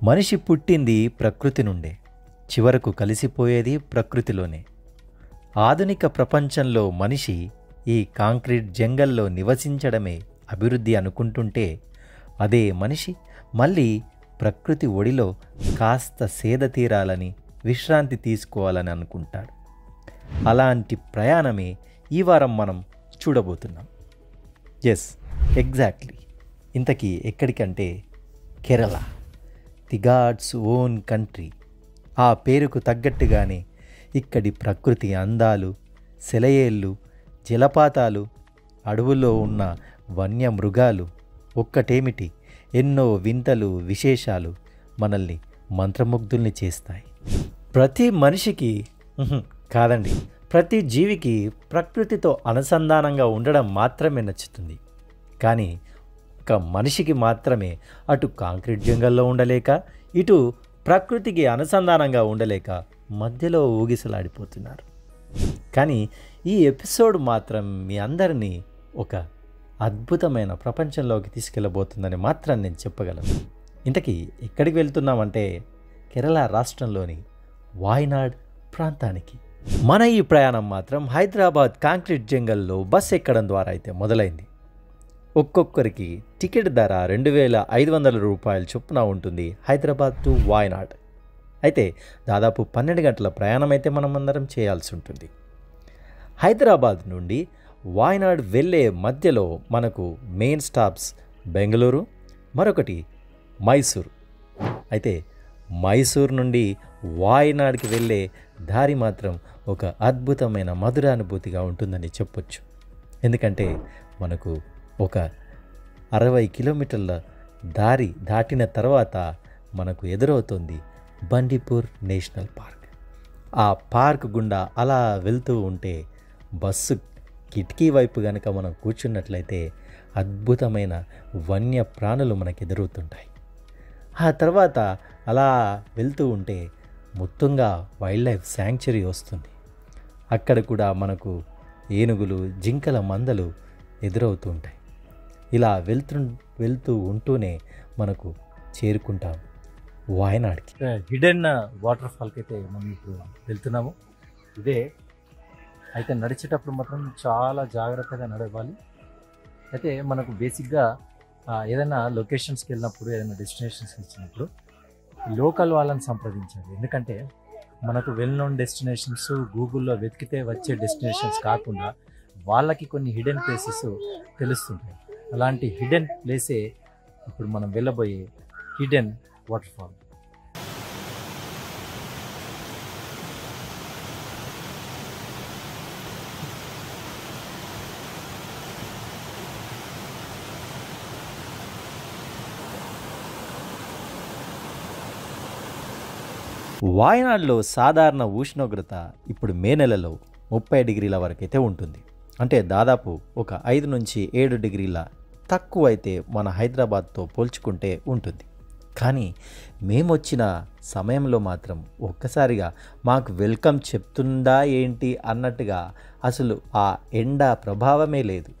మనిషి పుట్టింది ప్రకృతి నుండే, చివరకు కలిసిపోయేది ప్రకృతిలోనే. ఆధునిక ప్రపంచంలో మనిషి ఈ కాంక్రీట్ జంగల్లో నివసించడమే అభివృద్ధి అనుకుంటుంటే, అదే మనిషి మళ్ళీ ప్రకృతి ఒడిలో కాస్త సేద తీరాలని, విశ్రాంతి తీసుకోవాలని అనుకుంటాడు. అలాంటి ప్రయాణమే ఈ వారం మనం చూడబోతున్నాం. Yes, exactly. ఇంతకీ ఎక్కడికంటే Kerala, the God's own country. ఆ పేరుకు తగ్గట్టుగానే ఇక్కడి ప్రకృతి అందాలు, సెలయేళ్ళు, జలపాతాలు, అడవుల్లో ఉన్న వన్యమృగాలు ఒక్కటేమిటి, ఎన్నో వింతలు, విశేషాలు మనల్ని మంత్రముగ్ధుల్ని చేస్తాయి. ప్రతి మనిషికి కాదండి, ప్రతి జీవికి ప్రకృతితో అనుసంధానంగా ఉండడం మాత్రమే నచ్చుతుంది. కానీ ఒక మనిషికి మాత్రమే అటు కాంక్రీట్ జంగల్లో ఉండలేక, ఇటు ప్రకృతికి అనుసంధానంగా ఉండలేక మధ్యలో ఊగిసలాడిపోతున్నారు. కానీ ఈ ఎపిసోడ్ మాత్రం మీ అందరినీ ఒక అద్భుతమైన ప్రపంచంలోకి తీసుకెళ్ళబోతుందని మాత్రం నేను చెప్పగలను. ఇంతకీ ఎక్కడికి వెళ్తున్నామంటే కేరళ రాష్ట్రంలోని వాయనాడ్ ప్రాంతానికి. మన ఈ ప్రయాణం మాత్రం హైదరాబాద్ కాంక్రీట్ జంగల్లో బస్ ఎక్కడం ద్వారా అయితే మొదలైంది. ఒక్కొక్కరికి టికెట్ ధర 2,500 రూపాయల చొప్పున ఉంటుంది హైదరాబాద్ టు వాయనాడ్. అయితే దాదాపు 12 గంటల ప్రయాణం అయితే మనం అందరం చేయాల్సి ఉంటుంది. హైదరాబాద్ నుండి వాయనాడ్ వెళ్ళే మధ్యలో మనకు మెయిన్ స్టాప్స్ బెంగళూరు, మరొకటి మైసూర్. అయితే మైసూర్ నుండి వాయనాడ్కి వెళ్ళే దారి మాత్రం ఒక అద్భుతమైన మధురానుభూతిగా ఉంటుందని చెప్పొచ్చు. ఎందుకంటే మనకు ఒక 60 కిలోమీటర్ల దారి దాటిన తర్వాత మనకు ఎదురవుతుంది బండిపూర్ నేషనల్ పార్క్. ఆ పార్క్ గుండా అలా వెళ్తూ ఉంటే బస్సు కిటికీ వైపు కనుక మనం కూర్చున్నట్లయితే అద్భుతమైన వన్య ప్రాణులు మనకు ఎదురవుతుంటాయి. ఆ తర్వాత అలా వెళ్తూ ఉంటే మొత్తంగా వైల్డ్ లైఫ్ శాంక్చురీ వస్తుంది. అక్కడ కూడా మనకు ఏనుగులు, జింకల మందలు ఎదురవుతూ ఉంటాయి. ఇలా వెళ్తూ ఉంటూనే మనకు చేరుకుంటాం వాయనాడ్కి. హిడెన్ వాటర్ ఫాల్కి అయితే మనం ఇప్పుడు వెళ్తున్నాము. ఇదే అయితే నడిచేటప్పుడు మాత్రం చాలా జాగ్రత్తగా నడవాలి. అయితే మనకు బేసిక్గా ఏదైనా లొకేషన్స్కి వెళ్ళినప్పుడు, ఏదైనా డెస్టినేషన్స్కి వచ్చినప్పుడు లోకల్ వాళ్ళని సంప్రదించాలి. ఎందుకంటే మనకు వెల్ నోన్ డెస్టినేషన్స్ గూగుల్లో వెతికితే వచ్చే డెస్టినేషన్స్ కాకుండా వాళ్ళకి కొన్ని హిడెన్ ప్లేసెస్ తెలుస్తుంటాయి. అలాంటి హిడెన్ ప్లేసే ఇప్పుడు మనం వెళ్ళబోయే హిడెన్ వాటర్ ఫాల్. వాయనాడ్లో సాధారణ ఉష్ణోగ్రత ఇప్పుడు మే నెలలో 30 డిగ్రీల వరకైతే ఉంటుంది. అంటే దాదాపు ఒక 5 నుంచి 7 డిగ్రీల తక్కువ అయితే మన హైదరాబాద్తో పోల్చుకుంటే ఉంటుంది. కానీ మేము వచ్చిన సమయంలో మాత్రం ఒక్కసారిగా మాకు వెల్కమ్ చెప్తుందా ఏంటి అన్నట్టుగా అసలు ఆ ఎండ ప్రభావమే లేదు.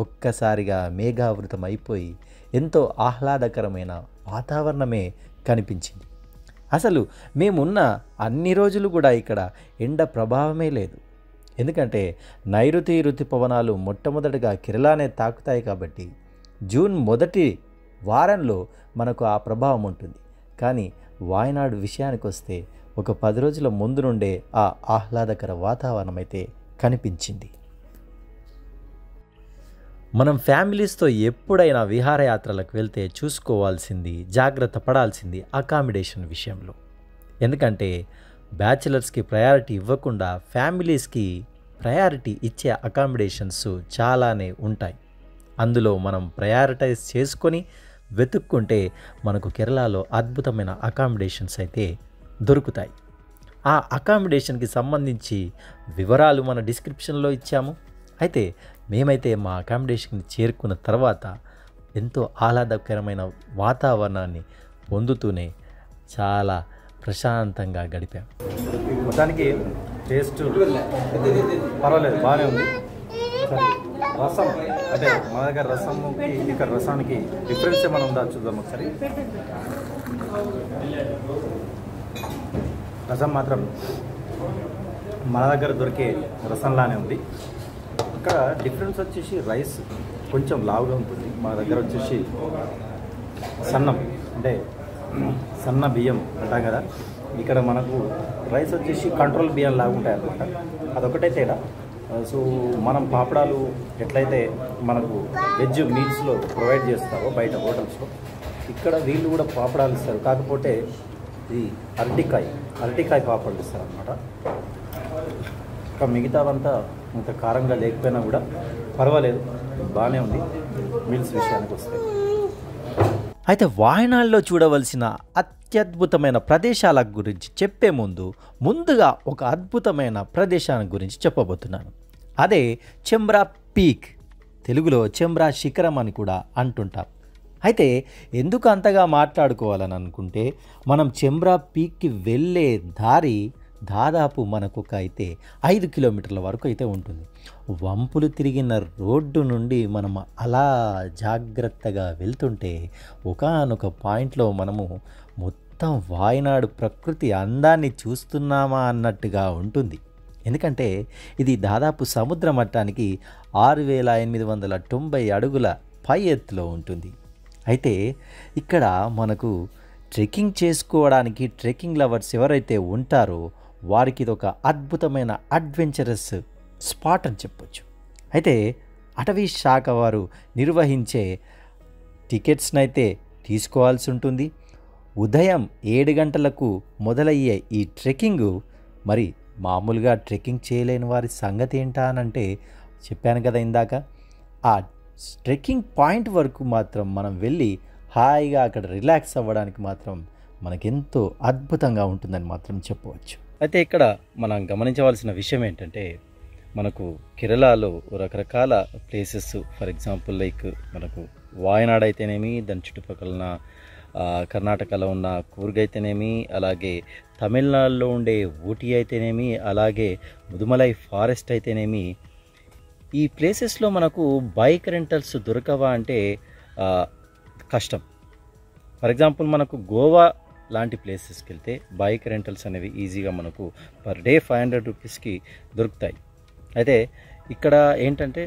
ఒక్కసారిగా మేఘావృతం అయిపోయి ఎంతో ఆహ్లాదకరమైన వాతావరణమే కనిపించింది. అసలు మేమున్న అన్ని రోజులు కూడా ఇక్కడ ఎండ ప్రభావమే లేదు. ఎందుకంటే నైరుతి ఋతుపవనాలు మొట్టమొదటిగా కేరళనే తాకుతాయి కాబట్టి జూన్ మొదటి వారంలో మనకు ఆ ప్రభావం ఉంటుంది. కానీ వాయనాడ్ విషయానికి వస్తే ఒక 10 రోజుల ముందు నుండే ఆ ఆహ్లాదకర వాతావరణం అయితే కనిపించింది. మనం ఫ్యామిలీస్తో ఎప్పుడైనా విహారయాత్రలకు వెళ్తే చూసుకోవాల్సింది, జాగ్రత్త పడాల్సింది అకామిడేషన్ విషయంలో. ఎందుకంటే బ్యాచిలర్స్కి ప్రయారిటీ ఇవ్వకుండా ఫ్యామిలీస్కి ప్రయారిటీ ఇచ్చే అకామిడేషన్స్ చాలానే ఉంటాయి. అందులో మనం ప్రయారిటైజ్ చేసుకొని వెతుక్కుంటే మనకు కేరళలో అద్భుతమైన అకామిడేషన్స్ అయితే దొరుకుతాయి. ఆ అకామిడేషన్కి సంబంధించి వివరాలు మన డిస్క్రిప్షన్లో ఇచ్చాము. అయితే మేమైతే మా అకామిడేషన్కి చేరుకున్న తర్వాత ఎంతో ఆహ్లాదకరమైన వాతావరణాన్ని పొందుతూనే చాలా ప్రశాంతంగా గడిపాం. మొత్తానికి టేస్ట్ పర్వాలేదు, బాగానే ఉంది. సరే, రసం అంటే మన దగ్గర రసంకి ఇక్కడ రసానికి డిఫరెన్స్ ఏమైనా ఉందా చూద్దాం ఒకసారి. రసం మాత్రం మన దగ్గర దొరికే రసంలానే ఉంది. ఇక్కడ డిఫరెన్స్ వచ్చేసి రైస్ కొంచెం లావుగా ఉంటుంది, మన దగ్గర వచ్చేసి సన్నం అంటే సన్న బియ్యం అంటాం కదా, ఇక్కడ మనకు రైస్ వచ్చేసి కంట్రోల్ బియ్యం లాగా ఉంటాయి అన్నమాట. అదొకటే తేడా. సో మనం పాపడాలు ఎట్లయితే మనకు వెజ్ మీల్స్లో ప్రొవైడ్ చేస్తారో బయట హోటల్స్లో, ఇక్కడ వీళ్ళు కూడా పాపడాలు ఇస్తారు. కాకపోతే ఇది అరటికాయ పాపడాలు ఇస్తారు అన్నమాట. ఇంకా మిగతావంతా ఇంత కారంగా లేకపోయినా కూడా పర్వాలేదు, బాగానే ఉంది మీల్స్ విషయానికి వస్తే. అయితే వాయనాడ్లో చూడవలసిన అత్యద్భుతమైన ప్రదేశాల గురించి చెప్పే ముందుగా ఒక అద్భుతమైన ప్రదేశాన్ని గురించి చెప్పబోతున్నాను. అదే చెంబ్రా పీక్, తెలుగులో చెంబ్రా శిఖరం అని కూడా అంటుంటాం. అయితే ఎందుకు అంతగా మాట్లాడుకోవాలని అనుకుంటే, మనం చెంబ్రా పీక్కి వెళ్ళే దారి దాదాపు మనకు అయితే 5 కిలోమీటర్ల వరకు అయితే ఉంటుంది. వంపులు తిరిగిన రోడ్డు నుండి మనం అలా జాగ్రత్తగా వెళ్తుంటే ఒకానొక పాయింట్లో మనము మొత్తం వాయనాడు ప్రకృతి అందాన్ని చూస్తున్నామా అన్నట్టుగా ఉంటుంది. ఎందుకంటే ఇది దాదాపు సముద్ర మట్టానికి 6890 అడుగుల పై ఎత్తులో ఉంటుంది. అయితే ఇక్కడ మనకు ట్రెక్కింగ్ చేసుకోవడానికి ట్రెక్కింగ్ లవర్స్ ఎవరైతే ఉంటారో వారికి ఇది ఒక అద్భుతమైన అడ్వెంచరస్ స్పాట్ అని చెప్పొచ్చు. అయితే అటవీ శాఖ వారు నిర్వహించే టికెట్స్ని అయితే తీసుకోవాల్సి ఉంటుంది. ఉదయం 7 గంటలకు మొదలయ్యే ఈ ట్రెక్కింగు మరి మామూలుగా ట్రెక్కింగ్ చేయలేని వారి సంగతి ఏంటా అనంటే, చెప్పాను కదా ఇందాక, ఆ ట్రెక్కింగ్ పాయింట్ వరకు మాత్రం మనం వెళ్ళి హాయిగా అక్కడ రిలాక్స్ అవ్వడానికి మాత్రం మనకెంతో అద్భుతంగా ఉంటుందని మాత్రం చెప్పవచ్చు. అయితే ఇక్కడ మనం గమనించవలసిన విషయం ఏంటంటే, మనకు కేరళలో రకరకాల ప్లేసెస్, ఫర్ ఎగ్జాంపుల్ లైక్ మనకు వాయనాడ్ అయితేనేమి, దాని చుట్టుపక్కల కర్ణాటకలో ఉన్న కూర్గ్ అయితేనేమి, అలాగే తమిళనాడులో ఉండే ఊటీ అయితేనేమి, అలాగే ముదుమలై ఫారెస్ట్ అయితేనేమి, ఈ ప్లేసెస్లో మనకు బైక్ రెంటల్స్ దొరకవా అంటే కష్టం. ఫర్ ఎగ్జాంపుల్ మనకు గోవా లాంటి ప్లేసెస్కి వెళ్తే బైక్ రెంటల్స్ అనేవి ఈజీగా మనకు పర్ డే 500 రూపీస్కి దొరుకుతాయి. అయితే ఇక్కడ ఏంటంటే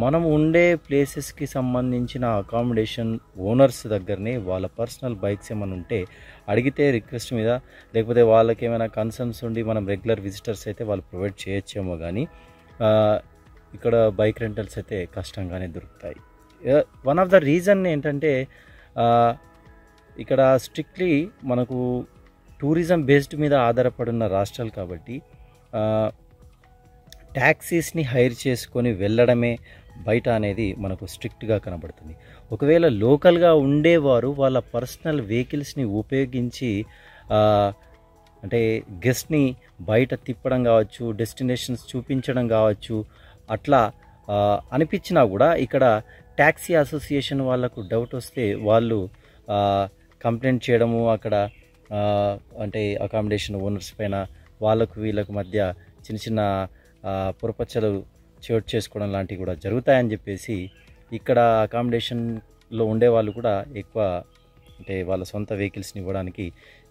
మనం ఉండే ప్లేసెస్కి సంబంధించిన అకామిడేషన్ ఓనర్స్ దగ్గరనే వాళ్ళ పర్సనల్ బైక్స్ ఏమైనా ఉంటే అడిగితే రిక్వెస్ట్ మీద, లేకపోతే వాళ్ళకి ఏమైనా కన్సర్న్స్ ఉండి మనం రెగ్యులర్ విజిటర్స్ అయితే వాళ్ళు ప్రొవైడ్ చేయొచ్చేమో, కానీ ఇక్కడ బైక్ రెంటల్స్ అయితే కష్టంగానే దొరుకుతాయి. వన్ ఆఫ్ ద రీజన్ ఏంటంటే ఇక్కడ స్ట్రిక్ట్లీ మనకు టూరిజం బేస్డ్ మీద ఆధారపడిన రాష్ట్రాలు కాబట్టి ట్యాక్సీస్ని హైర్ చేసుకొని వెళ్ళడమే బయట అనేది మనకు స్ట్రిక్ట్గా కనబడుతుంది. ఒకవేళ లోకల్గా ఉండేవారు వాళ్ళ పర్సనల్ వెహికల్స్ని ఉపయోగించి అంటే గెస్ట్ని బయట తిప్పడం కావచ్చు, డెస్టినేషన్స్ చూపించడం కావచ్చు, అట్లా అనిపించినా కూడా ఇక్కడ ట్యాక్సీ అసోసియేషన్ వాళ్ళకు డౌట్ వస్తే వాళ్ళు కంప్లైంట్ చేయడము, అక్కడ అంటే అకామిడేషన్ ఓనర్స్ పైన వాళ్ళకు వీళ్ళకు మధ్య చిన్న చిన్న పొరపచ్చలు చోటు చేసుకోవడం లాంటివి కూడా జరుగుతాయని చెప్పేసి ఇక్కడ అకామిడేషన్లో ఉండేవాళ్ళు కూడా ఎక్కువ అంటే వాళ్ళ సొంత వెహికల్స్ని ఇవ్వడానికి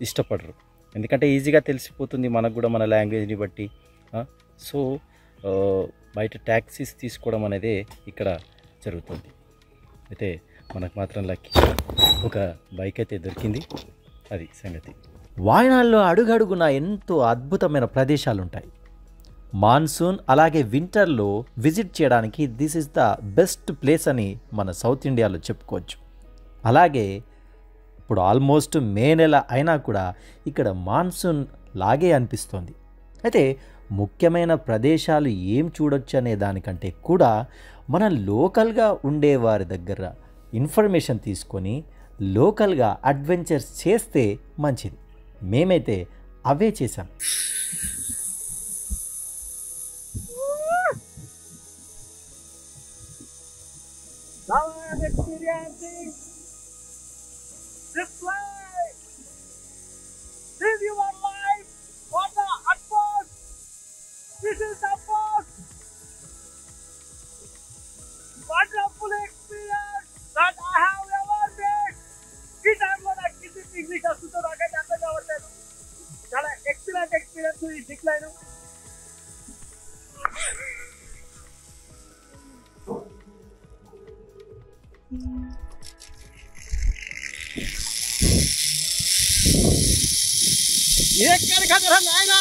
ఇష్టపడరు. ఎందుకంటే ఈజీగా తెలిసిపోతుంది మనకు కూడా మన లాంగ్వేజ్ని బట్టి. సో బయట ట్యాక్సీస్ తీసుకోవడం అనేది ఇక్కడ జరుగుతుంది. అయితే మనకు మాత్రం లక్కీ ఒక బైక్ అయితే దొరికింది, అది సంగతి. వాయనాడ్లో అడుగడుగున ఎంతో అద్భుతమైన ప్రదేశాలు ఉంటాయి. మాన్సూన్ అలాగే వింటర్లో విజిట్ చేయడానికి this is the best place అని మన సౌత్ ఇండియాలో చెప్పుకోవచ్చు. అలాగే ఇప్పుడు ఆల్మోస్ట్ మే నెల అయినా కూడా ఇక్కడ మాన్సూన్ లాగే అనిపిస్తుంది. అయితే ముఖ్యమైన ప్రదేశాలు ఏం చూడొచ్చు అనే దానికంటే కూడా మన లోకల్గా ఉండేవారి దగ్గర ఇన్ఫర్మేషన్ తీసుకొని లోకల్గా అడ్వెంచర్స్ చేస్తే మంచిది. మేమైతే అవే చేశాం. Now I am experiencing this life. This is your life. What the utmost. This is the most wonderful experience that I have ever made. ఈ టైంలో నాకు కింది ఇంగ్లీష్ వస్తుందో నాకైతే అర్థం కావట్లేదు. చాలా ఎక్సలెంట్ ఎక్స్పీరియన్స్ ఈ జిప్ లైన్. ఎక్కడి కదరా నాయనా,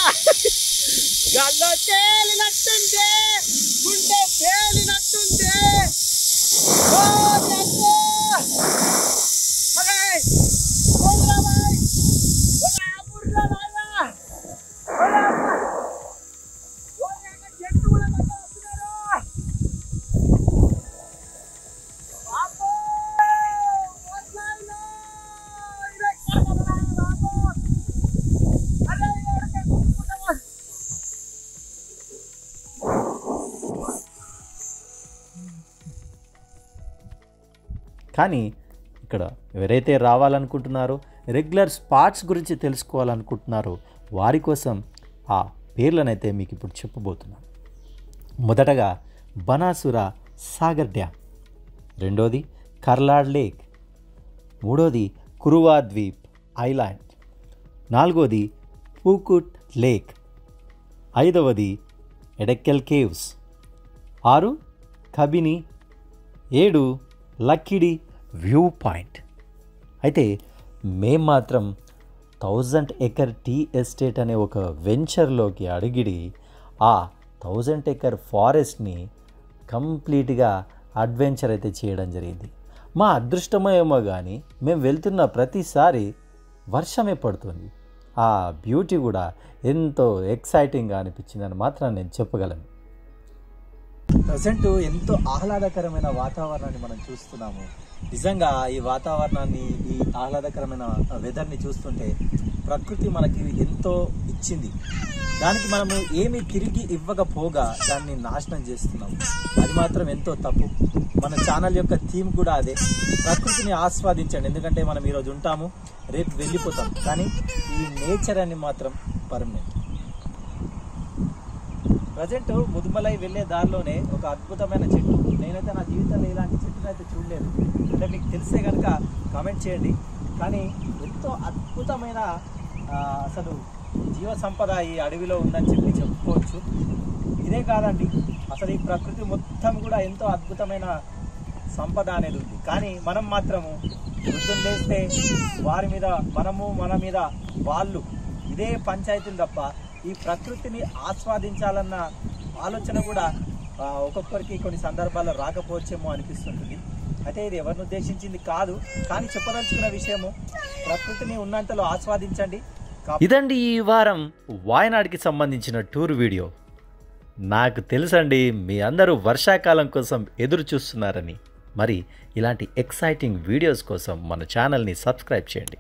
గాల్లో తేలినట్టుంటే, గుండె పేలినట్టుంటే. ఓ అబ్బో, అరే ఓరా బాయ్, ఓరా బుర్రా నాయనా, ఓరా ఓరా జంతువుల మధ్య వస్తున్నారు. బాబో వస్తున్నాయిలో, ఇది ఎక్కడ కదరా బాబో. అరే ఎక్కడికి కూర్చుంటావా? కానీ ఇక్కడ ఎవరైతే రావాలనుకుంటున్నారో, రెగ్యులర్ స్పాట్స్ గురించి తెలుసుకోవాలనుకుంటున్నారో వారి కోసం ఆ పేర్లనైతే మీకు ఇప్పుడు చెప్పబోతున్నాను. మొదటగా బనాసుర సాగర్ డ్యామ్, రెండోది కర్లాడ్ లేక్, మూడోది కురువా ద్వీప్ ఐలాండ్, నాలుగోది పూకుట్ లేక్, ఐదవది ఎడెక్కెల్ కేవ్స్, 6 కబిని, 7 లక్కిడి వ్యూ పాయింట్. అయితే మేం మాత్రం 1000 ఎకర్ టీ ఎస్టేట్ అనే ఒక వెంచర్లోకి అడిగిడి ఆ 1000 ఎకర్ ఫారెస్ట్ని కంప్లీట్గా అడ్వెంచర్ అయితే చేయడం జరిగింది. మా అదృష్టమేమో కానీ మేము వెళ్తున్న ప్రతిసారి వర్షమే పడుతుంది. ఆ బ్యూటీ కూడా ఎంతో ఎక్సైటింగ్గా అనిపించిందని మాత్రం నేను చెప్పగలను. ప్రజెంట్ ఎంతో ఆహ్లాదకరమైన వాతావరణాన్ని మనం చూస్తున్నాము. నిజంగా ఈ వాతావరణాన్ని, ఈ ఆహ్లాదకరమైన వెదర్ని చూస్తుంటే ప్రకృతి మనకి ఎంతో ఇచ్చింది. దానికి మనము ఏమి తిరిగి ఇవ్వకపోగా దాన్ని నాశనం చేస్తున్నాము. అది మాత్రం ఎంతో తప్పు. మన ఛానల్ యొక్క థీమ్ కూడా అదే, ప్రకృతిని ఆస్వాదించండి. ఎందుకంటే మనం ఈరోజు ఉంటాము, రేపు వెళ్ళిపోతాం, కానీ ఈ నేచర్ అని మాత్రం పర్మనెంట్. ప్రజెంట్ ముదుమలై వెళ్ళే దారిలోనే ఒక అద్భుతమైన చెట్టు, నేనైతే నా జీవితంలో ఇలాంటి చెట్టును అయితే చూడలేదు. అంటే మీకు తెలిస్తే కనుక కామెంట్ చేయండి. కానీ ఎంతో అద్భుతమైన అసలు జీవ సంపద ఈ అడవిలో ఉందని చెప్పి చెప్పుకోవచ్చు. ఇదే కాదండి, అసలు ఈ ప్రకృతి మొత్తం కూడా ఎంతో అద్భుతమైన సంపద అనేది ఉంది. కానీ మనం మాత్రము వృద్ధులు లేస్తే వారి మీద మనము, మన మీద వాళ్ళు, ఇదే పంచాయతీలు తప్ప ఈ ప్రకృతిని ఆస్వాదించాలన్న ఆలోచన కూడా ఒక్కొక్కరికి కొన్ని సందర్భాల్లో రాకపోవచ్చేమో అనిపిస్తుంటుంది. అయితే ఇది ఎవరిని ఉద్దేశించింది కాదు, కానీ చెప్పదలుచుకున్న విషయము ప్రకృతిని ఉన్నంతలో ఆస్వాదించండి. ఇదండి ఈ వారం వాయనాడ్కి సంబంధించిన టూర్ వీడియో. నాకు తెలుసండి మీ అందరూ వర్షాకాలం కోసం ఎదురు చూస్తున్నారని. మరి ఇలాంటి ఎక్సైటింగ్ వీడియోస్ కోసం మన ఛానల్ని సబ్స్క్రైబ్ చేయండి.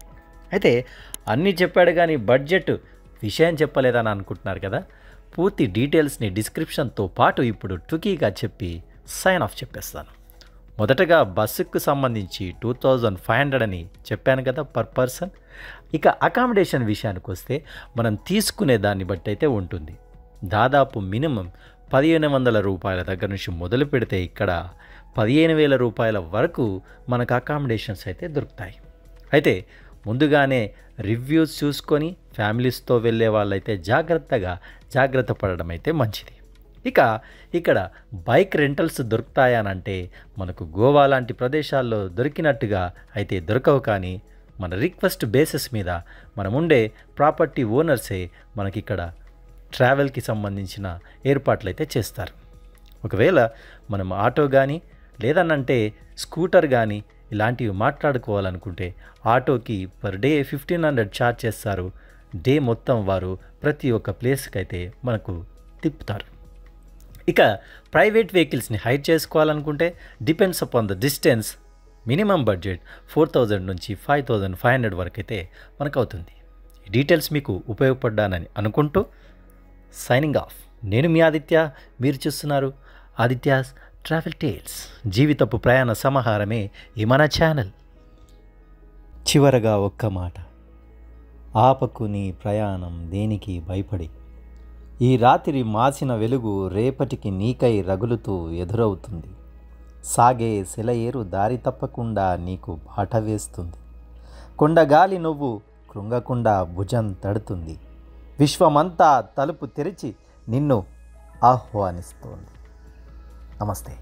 అయితే అన్నీ చెప్పాడు కానీ బడ్జెట్ విషయం చెప్పలేదని అనుకుంటున్నారు కదా. పూర్తి డీటెయిల్స్ని డిస్క్రిప్షన్తో పాటు ఇప్పుడు టుకీగా చెప్పి సైన్ ఆఫ్ చెప్పేస్తాను. మొదటగా బస్సుకు సంబంధించి 2500 అని చెప్పాను కదా పర్ పర్సన్. ఇక అకామిడేషన్ విషయానికి వస్తే మనం తీసుకునే దాన్ని బట్టి అయితే ఉంటుంది. దాదాపు మినిమం 1500 రూపాయల దగ్గర నుంచి మొదలు పెడితే ఇక్కడ 15,000 రూపాయల వరకు మనకు అకామిడేషన్స్ అయితే దొరుకుతాయి. అయితే ముందుగానే రివ్యూస్ చూసుకొని ఫ్యామిలీస్తో వెళ్ళే వాళ్ళైతే జాగ్రత్త పడడం అయితే మంచిది. ఇక ఇక్కడ బైక్ రెంటల్స్ దొరుకుతాయనంటే మనకు గోవా లాంటి ప్రదేశాల్లో దొరికినట్టుగా అయితే దొరకవు. కానీ మన రిక్వెస్ట్ బేసిస్ మీద మనం ఉండే ప్రాపర్టీ ఓనర్సే మనకిక్కడ ట్రావెల్కి సంబంధించిన ఏర్పాట్లు అయితే చేస్తారు. ఒకవేళ మనం ఆటో కానీ లేదనంటే స్కూటర్ కానీ ఇలాంటివి మాట్లాడుకోవాలనుకుంటే ఆటోకి పర్ డే 1500 ఛార్జ్ చేస్తారు. డే మొత్తం వారు ప్రతి ఒక్క ప్లేస్కి అయితే మనకు తిప్పుతారు. ఇక ప్రైవేట్ వెహికల్స్ని హైర్ చేసుకోవాలనుకుంటే depends upon the distance minimum budget 4000 నుంచి 5500 వరకు అయితే మనకు అవుతుంది. డీటెయిల్స్ మీకు ఉపయోగపడ్డానని అనుకుంటూ సైనింగ్ ఆఫ్. నేను మీ ఆదిత్య. మీరు చూస్తున్నారు ఆదిత్యాస్ ట్రావెల్ టేల్స్. జీవితపు ప్రయాణ సమాహారమే ఈ మన ఛానల్. చివరగా ఒక్క మాట, ఆపకు నీ ప్రయాణం దేనికి భయపడి. ఈ రాత్రి మాసిన వెలుగు రేపటికి నీకై రగులుతూ ఎదురవుతుంది. సాగే సెలయేరు దారి తప్పకుండా నీకు బాట వేస్తుంది. కొండగాలి నువ్వు కృంగకుండా భుజం తడుతుంది. విశ్వమంతా తలుపు తెరిచి నిన్ను ఆహ్వానిస్తోంది. నమస్తే.